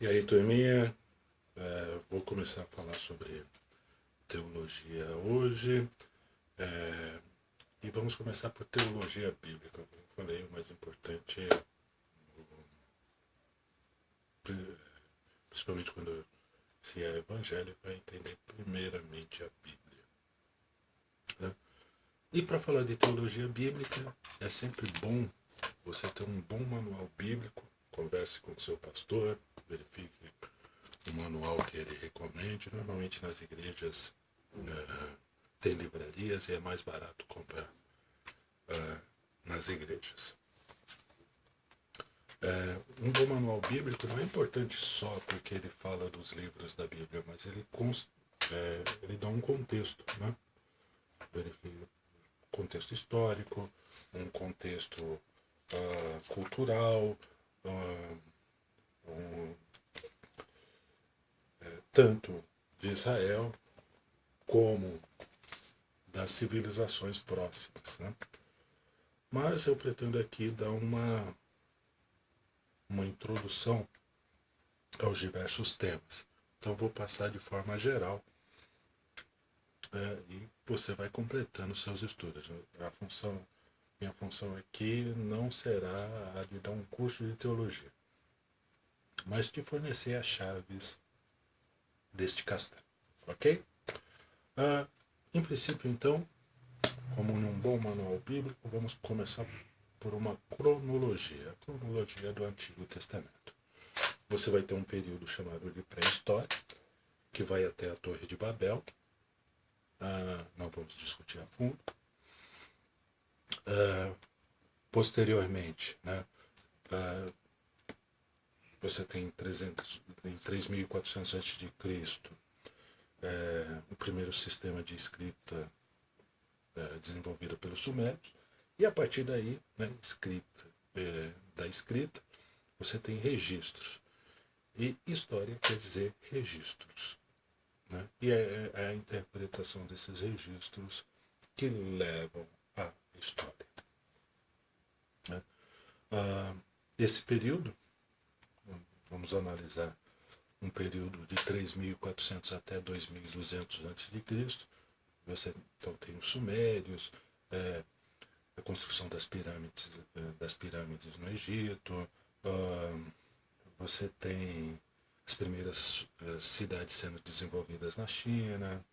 E aí, turminha, vou começar a falar sobre teologia hoje. E vamos começar por teologia bíblica. Como eu falei, o mais importante é, principalmente quando se é evangélico, é entender primeiramente a Bíblia. Né? E para falar de teologia bíblica, é sempre bom você ter um bom manual bíblico. Converse com o seu pastor, verifique o manual que ele recomende. Normalmente nas igrejas tem livrarias e é mais barato comprar nas igrejas. Um bom manual bíblico não é importante só porque ele fala dos livros da Bíblia, mas ele dá um contexto, né? Contexto histórico, um contexto cultural, tanto de Israel como das civilizações próximas. Né? Mas eu pretendo aqui dar uma introdução aos diversos temas. Então vou passar de forma geral e você vai completando seus estudos. Minha função aqui não será a de dar um curso de teologia, mas de fornecer as chaves deste castelo. Ok? Em princípio, então, como num bom manual bíblico, vamos começar por uma cronologia, a cronologia do Antigo Testamento. Você vai ter um período chamado de pré-história, que vai até a Torre de Babel. Não vamos discutir a fundo. Posteriormente, né, você tem em 3.400 a.C. O primeiro sistema de escrita desenvolvido pelos sumérios. E a partir daí, né, da escrita, você tem registros. E história quer dizer registros. Né? E é a interpretação desses registros que levam à história. Né? Esse período, vamos analisar um período de 3.400 até 2.200 a.C. Você então tem os sumérios, a construção das pirâmides no Egito, você tem as primeiras cidades sendo desenvolvidas na China,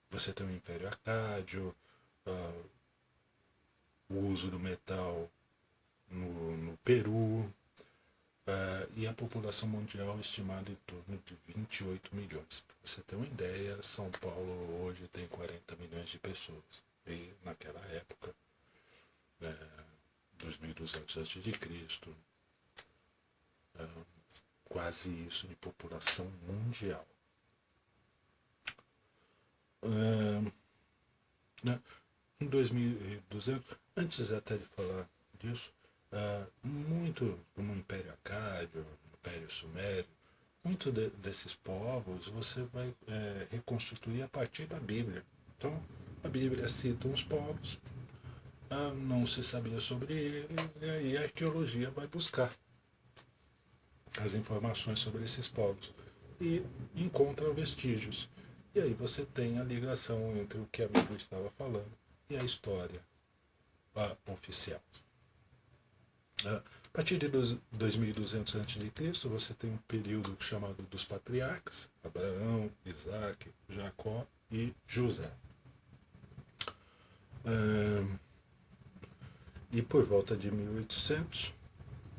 você tem o Império Acádio, o uso do metal no Peru, e a população mundial estimada em torno de 28 milhões. Para você ter uma ideia, São Paulo hoje tem 40 milhões de pessoas. E naquela época, 2.200 a.C., quase isso de população mundial. Em 2.200, antes até de falar disso, muito no Império Acádio, no Império Sumério, muito desses povos você vai reconstituir a partir da Bíblia. Então, a Bíblia cita uns povos, não se sabia sobre ele, e aí a arqueologia vai buscar as informações sobre esses povos e encontra vestígios. E aí você tem a ligação entre o que a Bíblia estava falando e a história oficial. A partir de 2.200 a.C., você tem um período chamado dos patriarcas, Abraão, Isaac, Jacó e José. E por volta de 1800,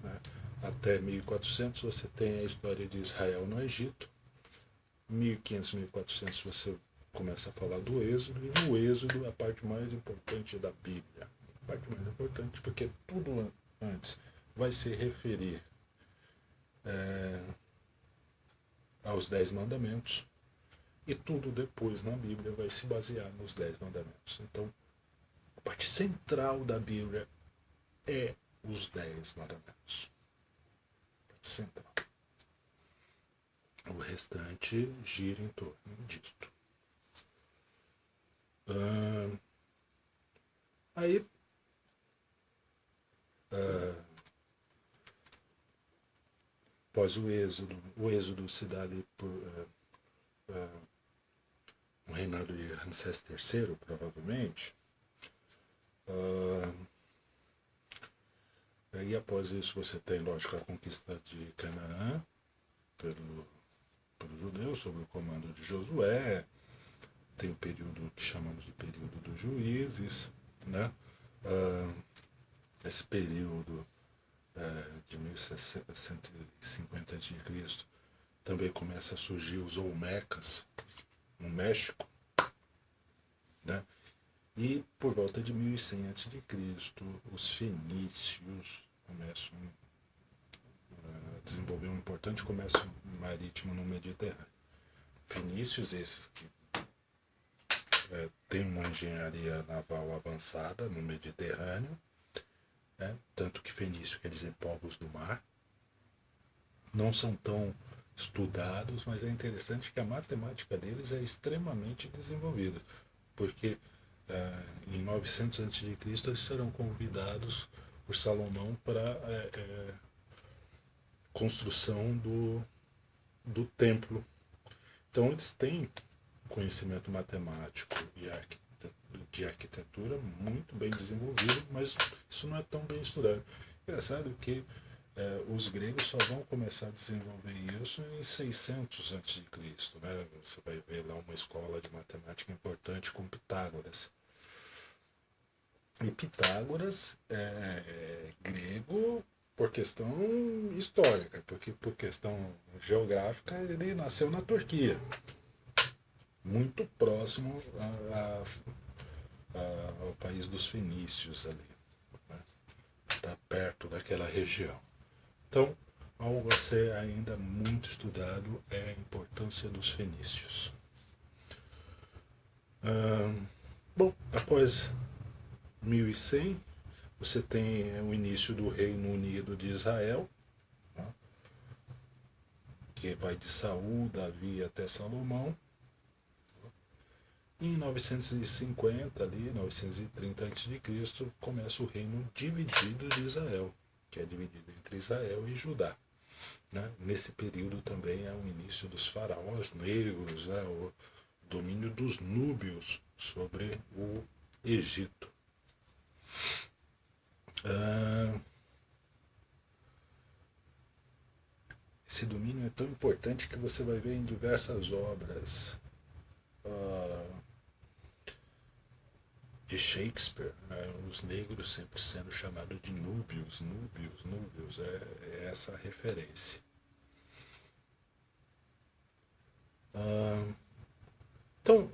né, até 1400, você tem a história de Israel no Egito. 1500, 1400 você começa a falar do Êxodo, e no Êxodo a parte mais importante da Bíblia. A parte mais importante porque tudo antes vai se referir aos 10 mandamentos, e tudo depois na Bíblia vai se basear nos 10 mandamentos. Então, a parte central da Bíblia é os 10 mandamentos. A parte central. O restante gira em torno disto. Aí, após o êxodo se dá ali por o reinado de Ramsés III, provavelmente. E após isso você tem, lógico, a conquista de Canaã pelos judeus, sob o comando de Josué. Tem o período que chamamos de período dos juízes, né? Esse período de 1150 a.C. também começa a surgir os Olmecas no México, né? E por volta de 1100 a.C., os fenícios começam a desenvolver um importante comércio marítimo no Mediterrâneo. Fenícios esses que têm uma engenharia naval avançada no Mediterrâneo, né? Tanto que fenício quer dizer povos do mar. Não são tão estudados, mas é interessante que a matemática deles é extremamente desenvolvida, porque em 900 a.C. eles serão convidados por Salomão para construção do templo. Então eles têm conhecimento matemático e de arquitetura muito bem desenvolvido, mas isso não é tão bem estudado. Engraçado que os gregos só vão começar a desenvolver isso em 600 a.C., né? Você vai ver lá uma escola de matemática importante com Pitágoras. E Pitágoras é grego por questão histórica, porque por questão geográfica ele nasceu na Turquia, muito próximo ao país dos fenícios ali, né? Está perto daquela região. Então, algo a ser ainda muito estudado é a importância dos fenícios. Bom, após 1100, você tem o início do Reino Unido de Israel, né? Que vai de Saul, Davi até Salomão. Em 950, ali, 930 a.C., começa o reino dividido de Israel, que é dividido entre Israel e Judá, né? Nesse período também é o início dos faraós negros, né? O domínio dos núbios sobre o Egito. Esse domínio é tão importante que você vai ver em diversas obras de Shakespeare, né? Os negros sempre sendo chamados de núbios, núbios, núbios, é essa a referência. Então,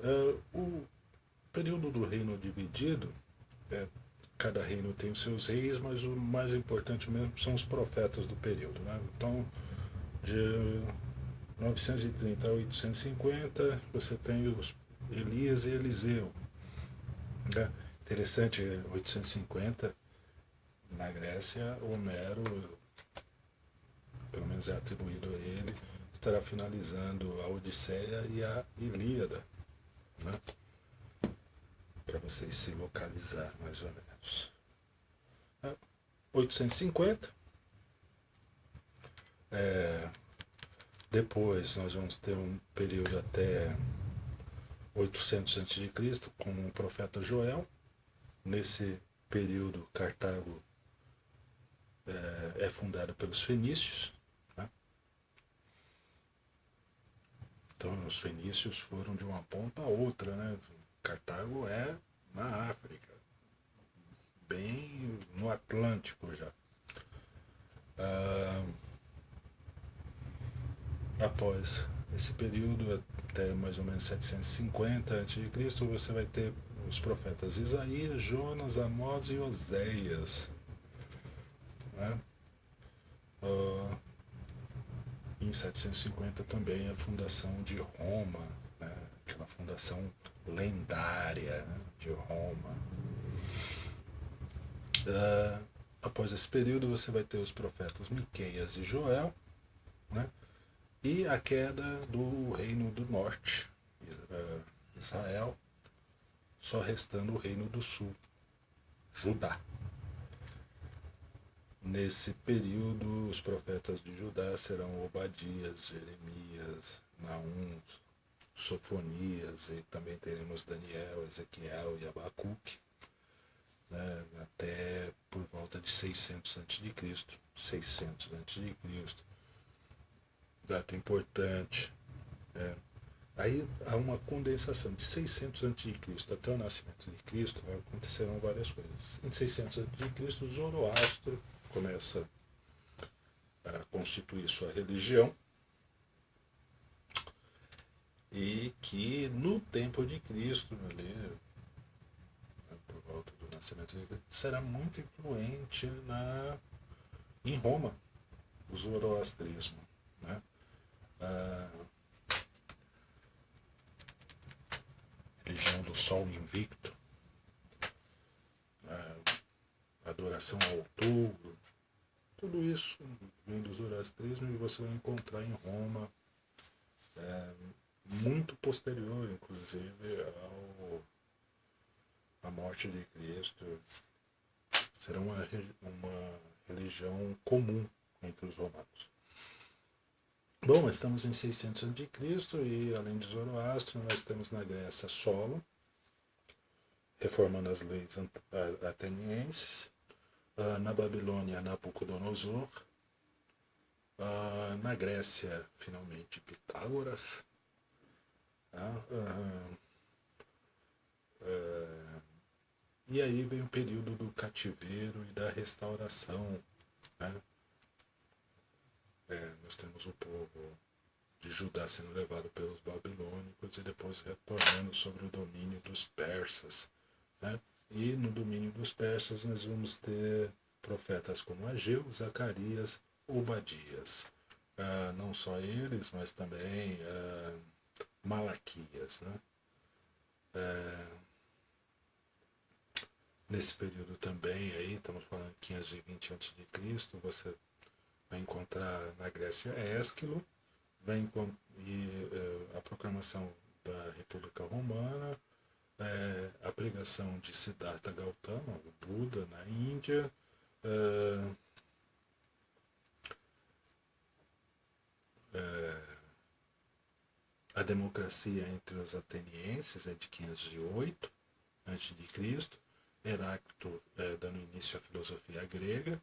o período do reino dividido, cada reino tem os seus reis, mas o mais importante mesmo são os profetas do período, né? Então, de 930 a 850, você tem os Elias e Eliseu. Né? Interessante, 850, na Grécia, Homero, pelo menos é atribuído a ele, estará finalizando a Odisseia e a Ilíada, né? Para vocês se localizar mais ou menos. 850. Depois nós vamos ter um período até 800 a.C. com o profeta Joel. Nesse período, Cartago é fundada pelos fenícios, né? Então os fenícios foram de uma ponta a outra, né? Cartago é na África, bem no Atlântico já. Após esse período, até mais ou menos 750 a.C., você vai ter os profetas Isaías, Jonas, Amós e Oséias, né? Em 750 também a fundação de Roma, né? Aquela fundação lendária, né? De Roma. Após esse período você vai ter os profetas Miqueias e Joel, né? E a queda do reino do norte, Israel, só restando o reino do sul, Judá. Nesse período, os profetas de Judá serão Obadias, Jeremias, Naum, Sofonias, e também teremos Daniel, Ezequiel e Abacuque, né, até por volta de 600 a.C. 600 a.C., data importante. Né? Aí há uma condensação de 600 a.C. até o nascimento de Cristo, acontecerão várias coisas. Em 600 a.C., Zoroastro começa a constituir sua religião, e que no tempo de Cristo, ali, por volta do nascimento de Cristo, será muito influente em Roma, o zoroastrismo. Né? A religião do Sol Invicto, a adoração ao touro, tudo isso vem do zoroastrismo e você vai encontrar em Roma, muito posterior, inclusive, à morte de Cristo. Será uma religião comum entre os romanos. Bom, estamos em 600 a.C. e, além de Zoroastro, nós temos na Grécia Solon, reformando as leis atenienses. Na Babilônia, Nabucodonosor. Na Grécia, finalmente, Pitágoras. E aí vem o período do cativeiro e da restauração. Né? Nós temos o povo de Judá sendo levado pelos babilônicos e depois retornando sobre o domínio dos persas. Né? E no domínio dos persas nós vamos ter profetas como Ageu, Zacarias, Obadias. Não só eles, mas também Malaquias. Né? Nesse período também, aí, estamos falando de 520 a.C., você vai encontrar na Grécia Ésquilo, a proclamação da República Romana, a pregação de Siddhartha Gautama, o Buda, na Índia, a democracia entre os atenienses é de 508 a.C., Heráclito dando início à filosofia grega,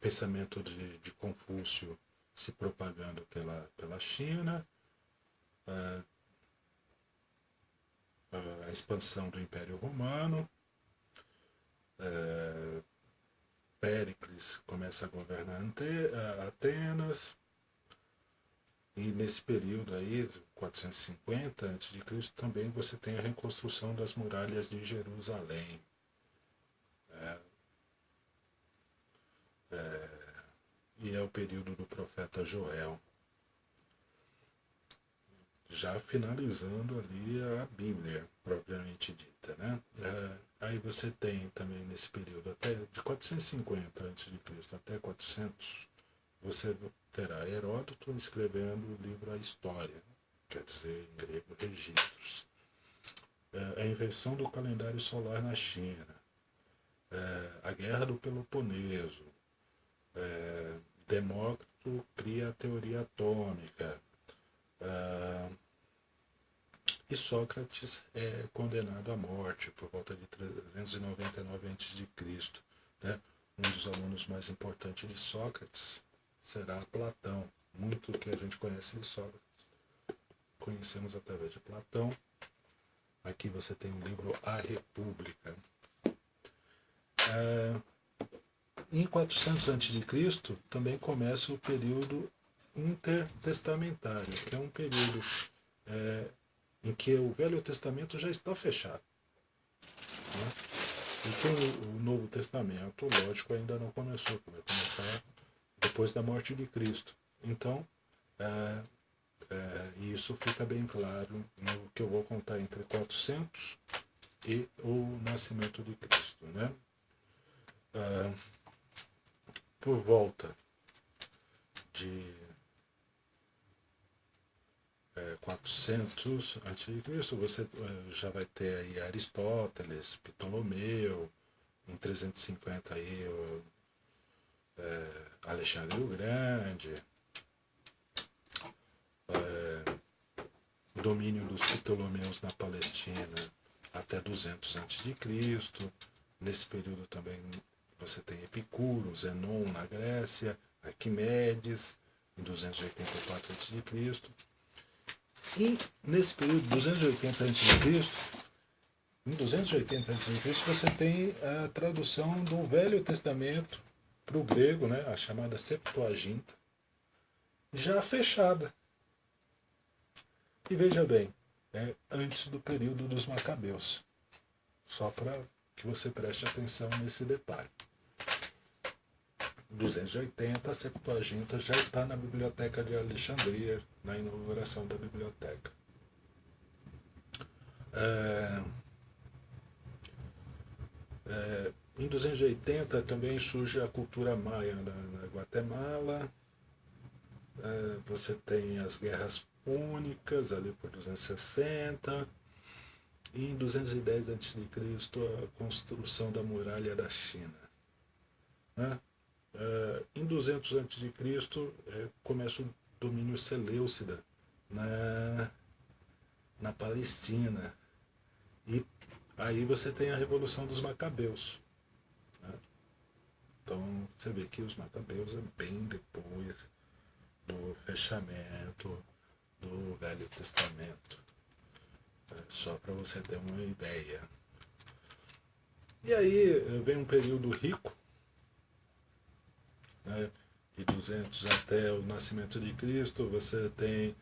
pensamento de Confúcio se propagando pela China, a expansão do Império Romano, Péricles começa a governar Atenas, e nesse período aí, 450 a.C., também você tem a reconstrução das muralhas de Jerusalém. E é o período do profeta Joel. Já finalizando ali a Bíblia, propriamente dita. Né? Aí você tem também nesse período, até de 450 a.C. até 400, você terá Heródoto escrevendo o livro A História, quer dizer, em grego, registros. A invenção do calendário solar na China, a Guerra do Peloponeso, Demócrito cria a teoria atômica, e Sócrates é condenado à morte por volta de 399 a.C. Né? Um dos alunos mais importantes de Sócrates será Platão. Muito que a gente conhece de Sócrates conhecemos através de Platão. Aqui você tem o livro A República. Em 400 a.C. também começa o período intertestamentário, que é um período em que o Velho Testamento já está fechado. Né? E que o Novo Testamento, lógico, ainda não começou, que vai começar depois da morte de Cristo. Então, isso fica bem claro no que eu vou contar entre 400 e o nascimento de Cristo. Né? Por volta de 400 a.C., você já vai ter aí Aristóteles, Ptolomeu, em 350 aí Alexandre o Grande, domínio dos Ptolomeus na Palestina até 200 a.C. Nesse período também você tem Epicuro, Zenon na Grécia, Arquimedes, em 284 a.C. E nesse período, 280 a.C., em 280 a.C. você tem a tradução do Velho Testamento para o grego, né, a chamada Septuaginta, já fechada. E veja bem, antes do período dos Macabeus. Só para que você preste atenção nesse detalhe. 280, a Septuaginta já está na Biblioteca de Alexandria, na inauguração da biblioteca. Em 280 também surge a cultura maia na Guatemala. Você tem as guerras púnicas ali por 260. E em 210 a.C. a construção da muralha da China. Em 200 a.C. começa o domínio seleucida na Palestina. E aí você tem a Revolução dos Macabeus. Então você vê que os Macabeus é bem depois do fechamento do Velho Testamento. Só para você ter uma ideia. E aí vem um período rico, né, de 200 até o nascimento de Cristo. Você tem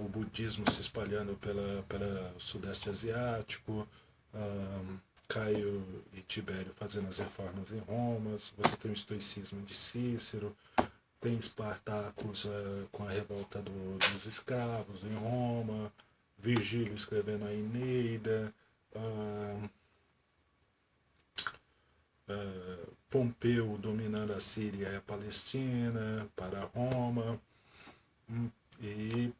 o budismo se espalhando pela Sudeste Asiático, Caio e Tibério fazendo as reformas em Roma, você tem o estoicismo de Cícero, tem Espartacus com a revolta dos escravos em Roma, Virgílio escrevendo a Eneida, Pompeu dominando a Síria e a Palestina para Roma, e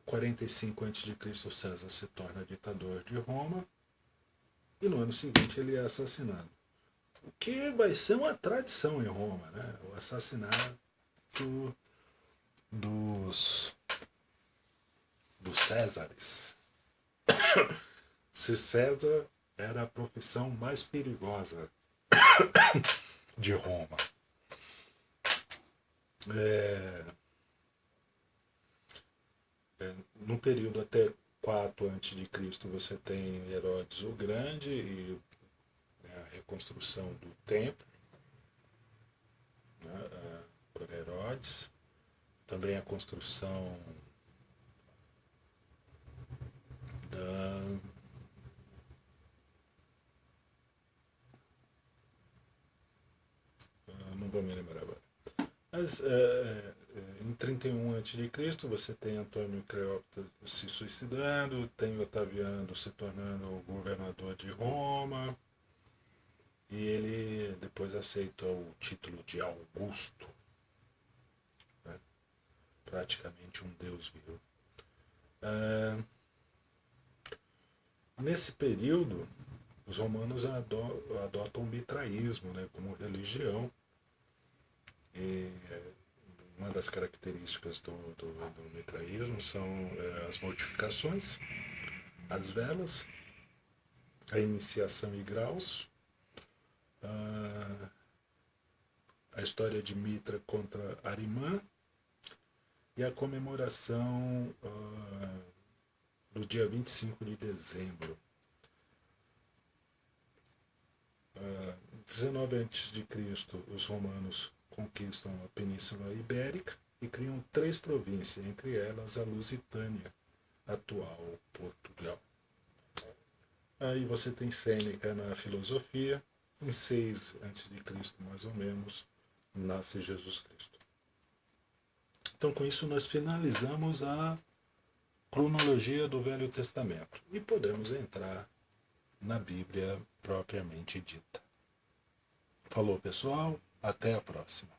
45 a.C. César se torna ditador de Roma, e no ano seguinte ele é assassinado. O que vai ser uma tradição em Roma, né? O assassinato dos Césares. Se César era a profissão mais perigosa de Roma. No período até 4 a.C. você tem Herodes o Grande e a reconstrução do templo, né, por Herodes. Também a construção da não vou me lembrar agora. Mas em 31 a.C. você tem Antônio Cleópatra se suicidando, tem Otaviano se tornando governador de Roma, e ele depois aceita o título de Augusto, né? Praticamente um deus vivo. Nesse período, os romanos adotam o mitraísmo, né, como religião. E uma das características do mitraísmo são as mortificações, as velas, a iniciação e graus, a história de Mitra contra Arimã e a comemoração do dia 25 de dezembro. 19 a.C., os romanos conquistam a Península Ibérica e criam 3 províncias, entre elas a Lusitânia, atual Portugal. Aí você tem Sêneca na filosofia. Em 6 a.C., mais ou menos, nasce Jesus Cristo. Então, com isso, nós finalizamos a cronologia do Velho Testamento e podemos entrar na Bíblia propriamente dita. Falou, pessoal. Até a próxima.